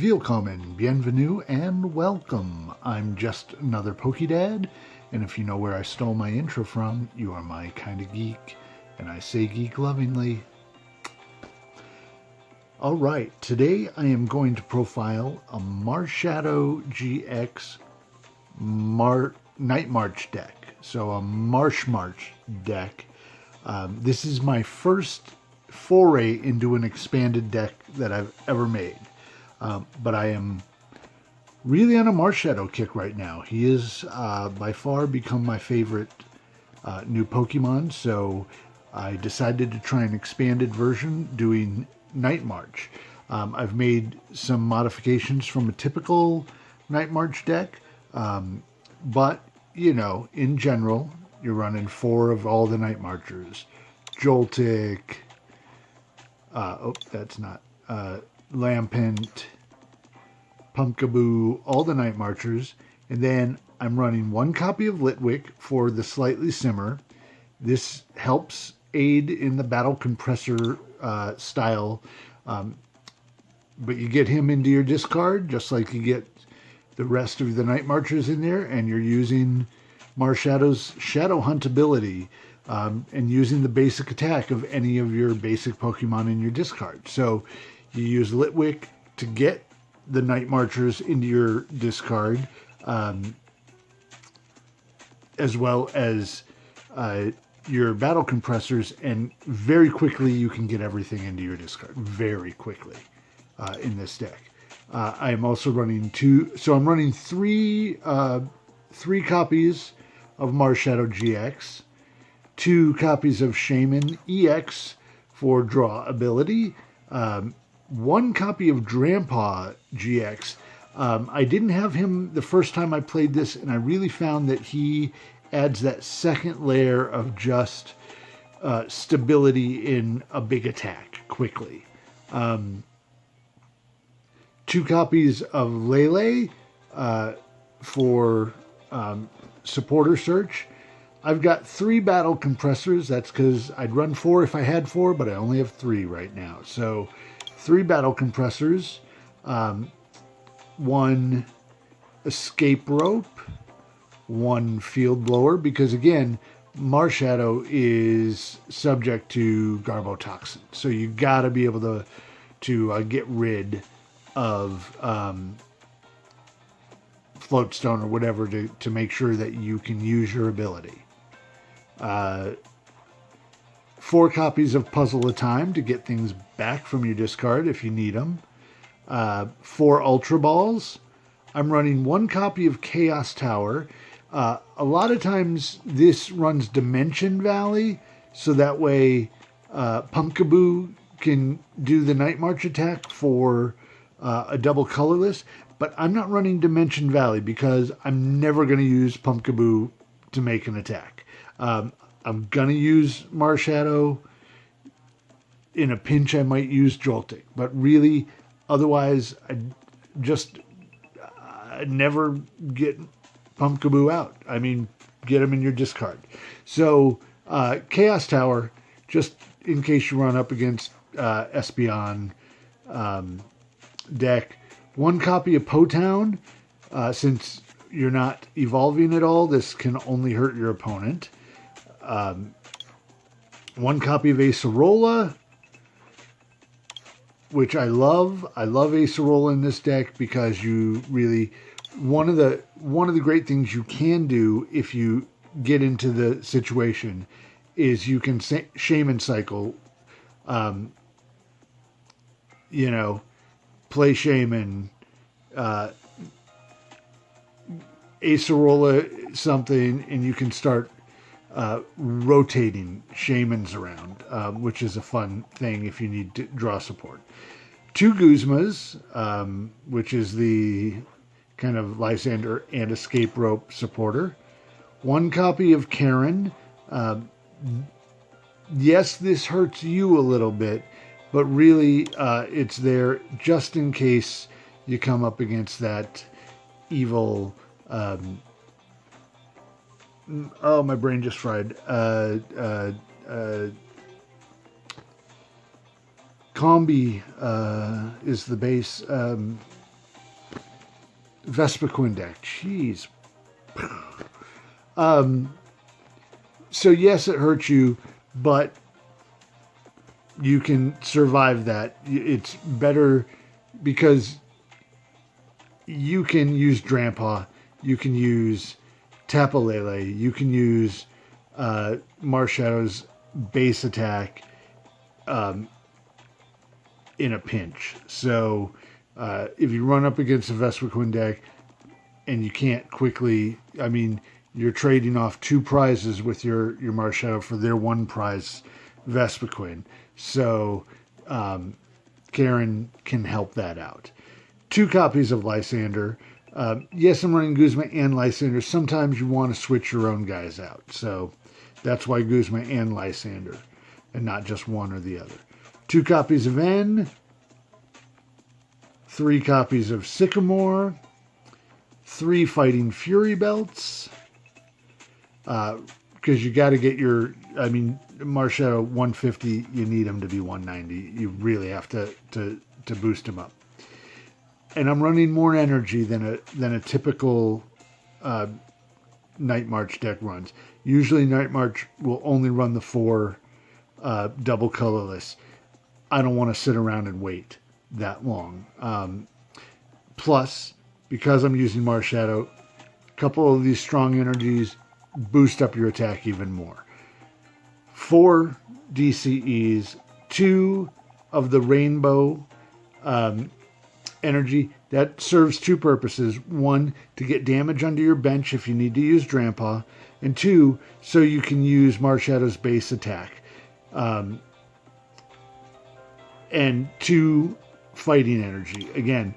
Willkommen, bienvenue, and welcome. I'm just another Pokédad, and if you know where I stole my intro from, you are my kind of geek, and I say geek lovingly. Alright, today I am going to profile a Marshadow-GX Night March deck. So a MARSHMARCH deck. This is my first foray into an expanded deck that I've ever made. But I am really on a Marshadow kick right now. He is by far become my favorite new Pokemon, so I decided to try an expanded version doing Night March. I've made some modifications from a typical Night March deck, but, you know, in general, you're running 4 of all the Night Marchers. Joltik, Lampent, Pumpkaboo, all the Night Marchers, and then I'm running 1 copy of Litwick for the Slightly Simmer. This helps aid in the battle compressor style, but you get him into your discard just like you get the rest of the Night Marchers in there, and you're using Marshadow's Shadow Hunt ability and using the basic attack of any of your basic Pokemon in your discard. So you use Litwick to get the Night Marchers into your discard, as well as your battle compressors, and very quickly you can get everything into your discard very quickly in this deck. I am also running I'm running three copies of Marshadow-GX, 2 copies of Shaymin-EX for draw ability, 1 copy of Drampa-GX. I didn't have him the first time I played this, and I really found that he adds that second layer of just stability in a big attack quickly. 2 copies of Lele for supporter search. I've got 3 battle compressors. That's because I'd run 4 if I had 4, but I only have 3 right now. So 3 battle compressors, 1 escape rope, 1 field blower, because again, Marshadow is subject to Garbotoxin. So you got to be able to get rid of Floatstone or whatever to make sure that you can use your ability. 4 copies of Puzzle of Time to get things back from your discard if you need them. 4 Ultra Balls. I'm running 1 copy of Chaos Tower. A lot of times this runs Dimension Valley, so that way Pumpkaboo can do the Night March attack for a double colorless, but I'm not running Dimension Valley because I'm never going to use Pumpkaboo to make an attack. I'm going to use Marshadow. In a pinch, I might use Joltik. But really, otherwise, I'd never get Pumpkaboo out. I mean, get him in your discard. So, Chaos Tower, just in case you run up against Espeon deck. 1 copy of Potown. Since you're not evolving at all, this can only hurt your opponent. 1 copy of Acerola, which I love. I love Acerola in this deck because you really one of the great things you can do if you get into the situation is you can Shaymin cycle. You know, play Shaymin, Acerola something, and you can start rotating Shaymins around, which is a fun thing if you need to draw support. 2 Guzmas, which is the kind of Lysandre and escape rope supporter. 1 copy of Karen. Yes, this hurts you a little bit, but really it's there just in case you come up against that evil... oh, my brain just fried. Combi is the base. Vespiquen deck. Jeez. So yes, it hurts you, but you can survive that. It's better because you can use Drampa, you can use Tapu Lele, you can use Marshadow's base attack in a pinch. So if you run up against a Vespiquen deck and you can't quickly, I mean, you're trading off 2 prizes with your Marshadow for their 1 prize Vespiquen. So Karen can help that out. 2 copies of Lysandre. Yes, I'm running Guzma and Lysandre. Sometimes you want to switch your own guys out. So that's why Guzma and Lysandre, and not just one or the other. 2 copies of N. 3 copies of Sycamore. 3 Fighting Fury Belts. Because you got to get your, I mean, Marshadow 150, you need him to be 190. You really have to boost him up. And I'm running more energy than a typical Night March deck runs. Usually Night March will only run the 4 double colorless. I don't want to sit around and wait that long. Plus, because I'm using Marshadow, a couple of these strong energies boost up your attack even more. 4 DCEs, 2 of the rainbow energy. That serves 2 purposes. 1, to get damage under your bench if you need to use Drampa, and 2, so you can use Marshadow's base attack. And 2 fighting energy. Again,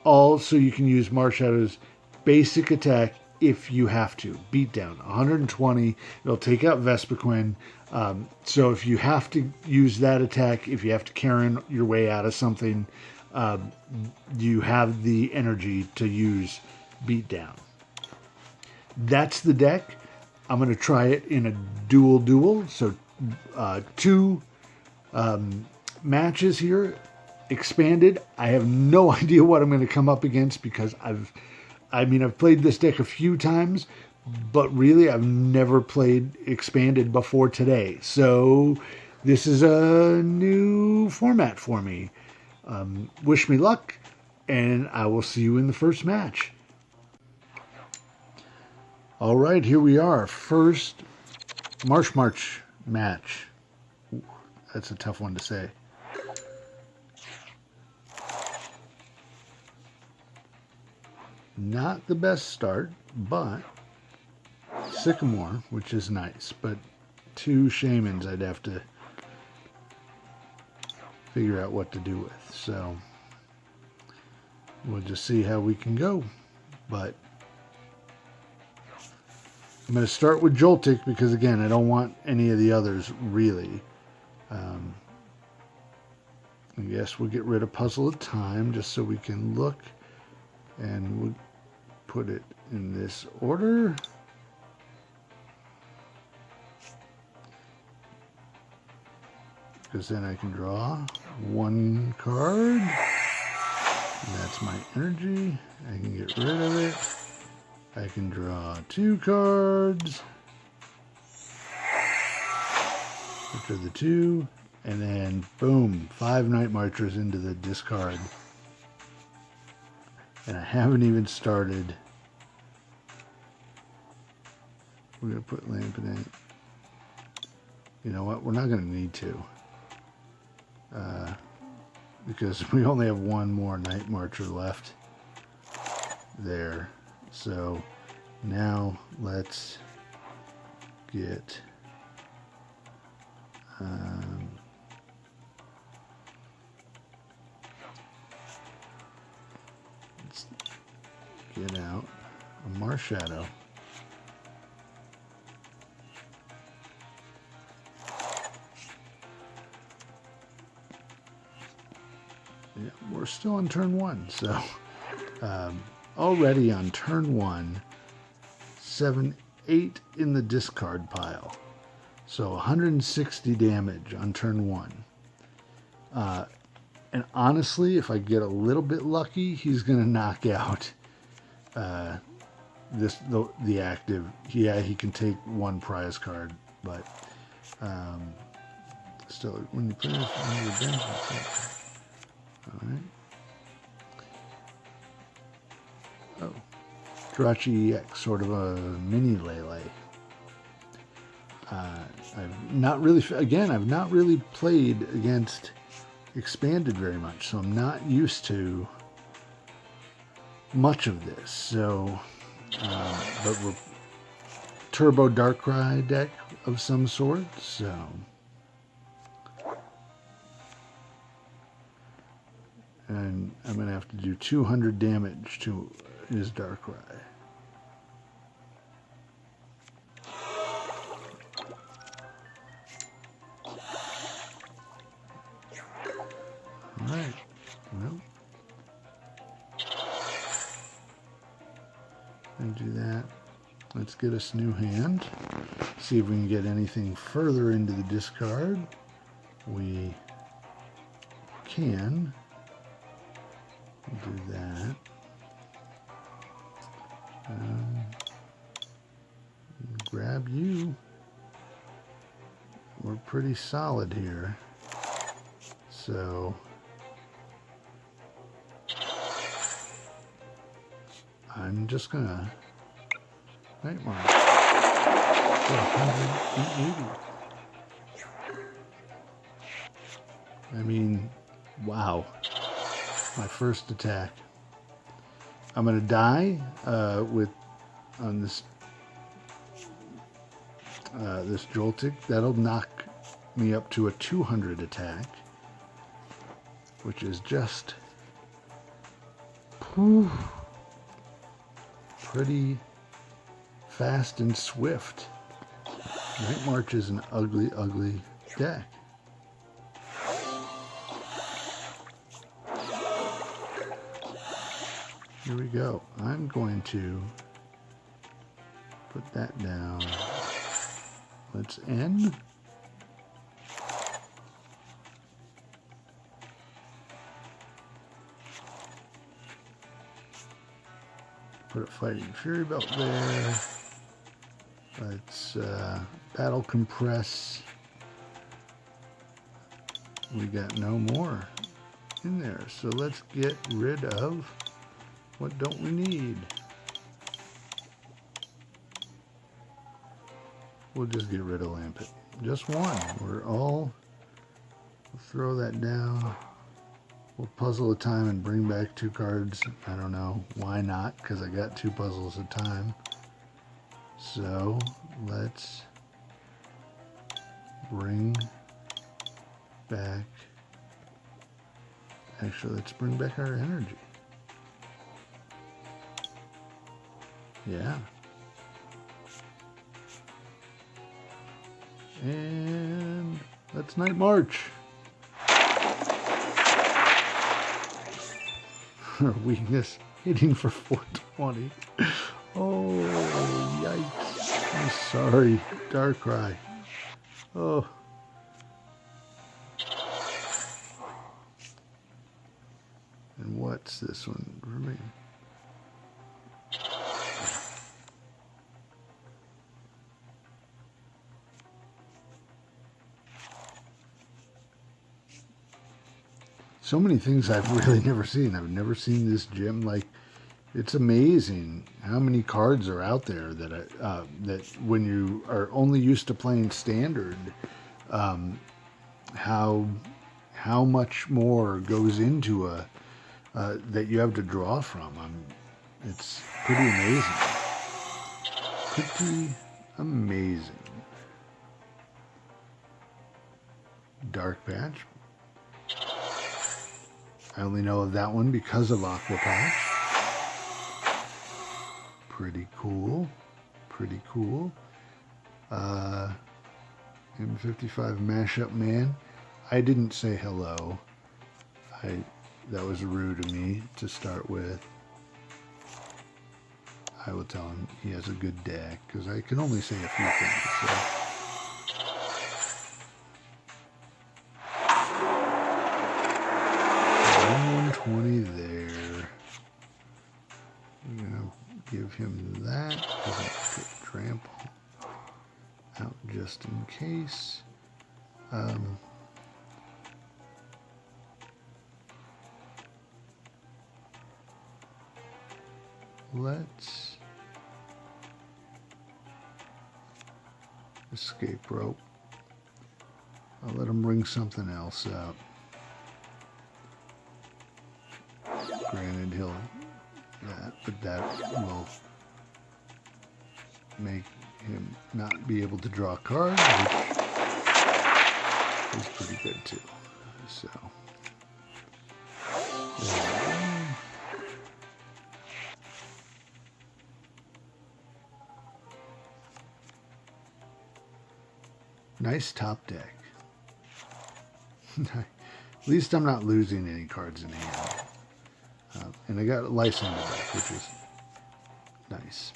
all so you can use Marshadow's basic attack if you have to. Beat down 120. It'll take out Vespiquen. So if you have to use that attack, if you have to Karen your way out of something, you have the energy to use beat down. That's the deck. I'm going to try it in a duel. So 2 matches here. Expanded. I have no idea what I'm going to come up against because I've played this deck a few times, but really I've never played Expanded before today. So this is a new format for me. Wish me luck, and I will see you in the first match. All right, here we are. First March match. Ooh, that's a tough one to say. Not the best start, but Sycamore, which is nice, but 2 Shaymins I'd have to figure out what to do with. So we'll just see how we can go. But I'm going to start with Joltik because, again, I don't want any of the others, really. I guess we'll get rid of Puzzle of Time just so we can look, and we'll put it in this order. Because then I can draw 1 card. And that's my energy. I can get rid of it. I can draw 2 cards. Which are the 2. And then, boom, 5 Night Marchers into the discard. And I haven't even started. We're going to put Lampent in. You know what? We're not going to need to. Because we only have 1 more Night Marcher left. There. So now let's get let's get out a Marshadow. Yeah, we're still on turn 1, so already on turn 1, 7, 8 in the discard pile. So 160 damage on turn 1. And honestly, if I get a little bit lucky, he's going to knock out the active. Yeah, he can take one prize card, but still, when you play this on your bench, all right. Oh, Drampa-GX, sort of a mini Lele. I've not really played against Expanded very much, so I'm not used to much of this. So, but we're Turbo Darkrai deck of some sort, so. And I'm going to have to do 200 damage to his Darkrai. Alright, well, and do that. Let's get us new hand. See if we can get anything further into the discard. We can do that. Grab you. We're pretty solid here. So I'm just gonna Night March. 180. I mean, wow. My first attack. I'm gonna die on this this Joltik. That'll knock me up to a 200 attack, which is just pretty fast and swift. Night March is an ugly, ugly deck. Here we go. I'm going to put that down. Let's end. Put a Fighting Fury Belt there. Let's Battle Compress. We got no more in there, so let's get rid of what don't we need. We'll just get rid of Lampent. Just one. We'll throw that down. We'll Puzzle of Time and bring back 2 cards. I don't know. Why not? Because I got 2 Puzzles of Time. So, let's bring back... Actually, let's bring back our energy. Yeah. And let's Night March. Her weakness, hitting for 420. Oh, yikes. I'm sorry, Darkrai. Oh. And what's this one for me? So many things I've really never seen. I've never seen this gym. Like, it's amazing how many cards are out there that that when you are only used to playing standard, how much more goes into a that you have to draw from. It's pretty amazing. Pretty amazing. Dark Patch. I only know of that one because of Aqua Patch. Pretty cool. Pretty cool. M55 Mashup Man. I didn't say hello. That was rude of me to start with. I will tell him he has a good deck, because I can only say a few things. So. 120 there. You know, give him that. Put Drampa out just in case. Let's escape rope. I'll let him bring something else up. Granted, he'll but that will make him not be able to draw a card, which is pretty good too. So nice top deck. At least I'm not losing any cards in hand. And I got Lysandre back, which is nice.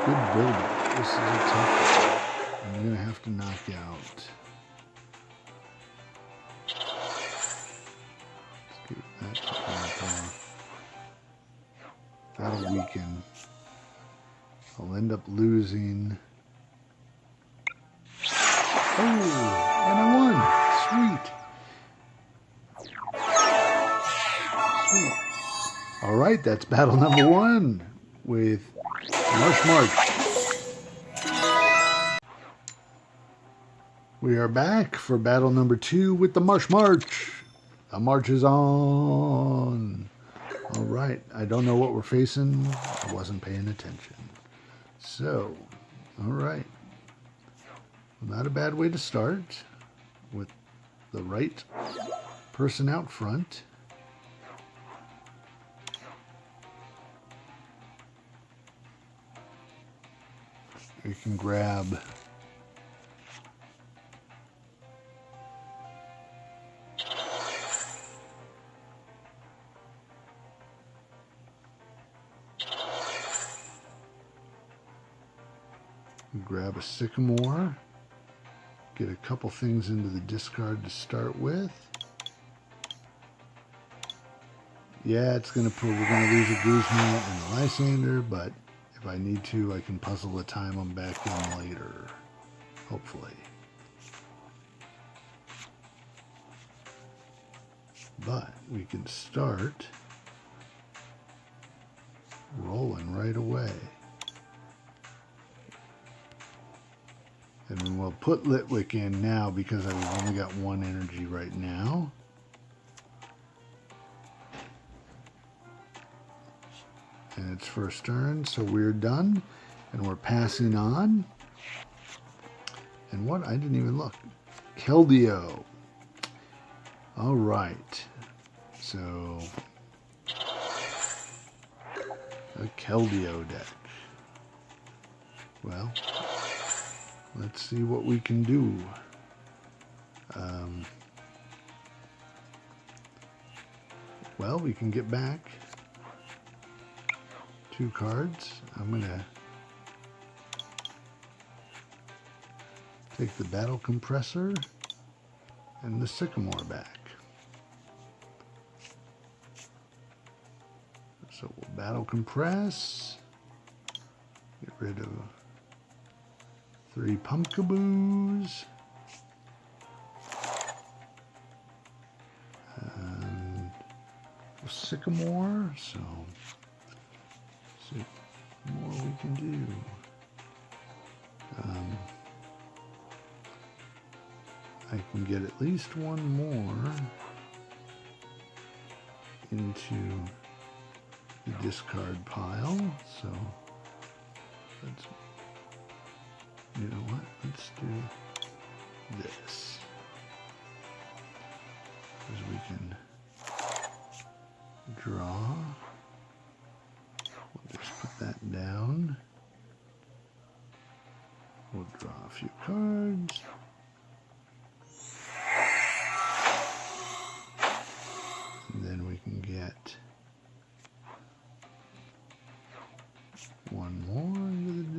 Good build-up. This is a tough one. I'm going to have to knock out. Let's give that to Drampa. That'll weaken. I'll end up losing. Oh, and I won. Sweet. Sweet. All right, that's battle number 1 with MARSHMARCH. We are back for battle number 2 with the MARSHMARCH. The march is on. All right, I don't know what we're facing. I wasn't paying attention. So, all right. Not a bad way to start with the right person out front. We can grab a Sycamore, get a couple things into the discard to start with. Yeah, it's gonna we're gonna lose a Guzma and a Lysandre, but if I need to, I can Puzzle of Time them back in later, hopefully. But we can start rolling right away. And we'll put Litwick in now because I've only got 1 energy right now. And it's first turn, so we're done. And we're passing on. And what? I didn't even look. Keldeo. All right. So, a Keldeo deck. Well, let's see what we can do. Well, we can get back 2 cards. I'm going to take the Battle Compressor and the Sycamore back. So we'll Battle Compress, get rid of 3 Pumpkaboos, and Sycamore, so see what more we can do. I can get at least 1 more into the discard pile, so let's, you know what, let's do this, because we can draw. We'll just put that down. We'll draw a few cards.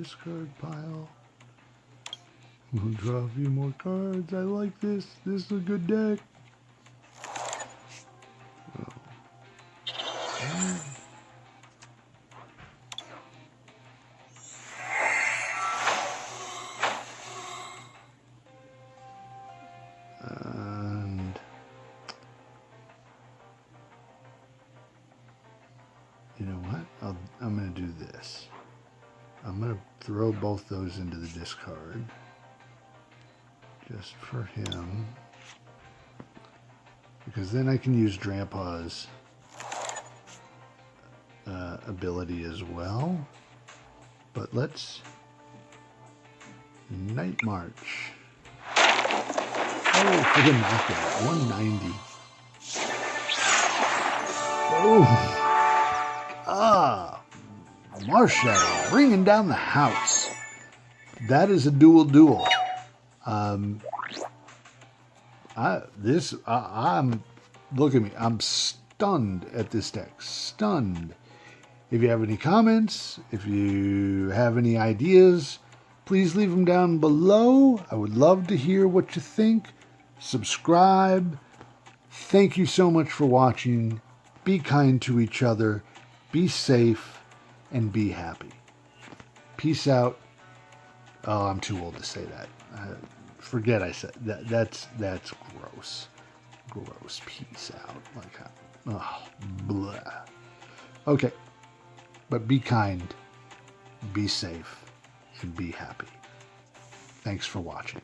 discard pile. We'll draw a few more cards. I like this. This is a good deck. And you know what? I'm going to do this. I'm going to throw both those into the discard. Just for him. Because then I can use Drampa's ability as well. But let's Night March. Oh, for the knockout. 190. Oh. Ah. Marshadow bringing down the house. That is a duel. Look at me. I'm stunned at this deck. Stunned. If you have any comments, if you have any ideas, please leave them down below. I would love to hear what you think. Subscribe. Thank you so much for watching. Be kind to each other. Be safe. And be happy. Peace out. Oh, I'm too old to say that. Forget I said that. That's gross. Gross. Peace out. Like, oh, blah. Okay. But be kind, be safe, and be happy. Thanks for watching.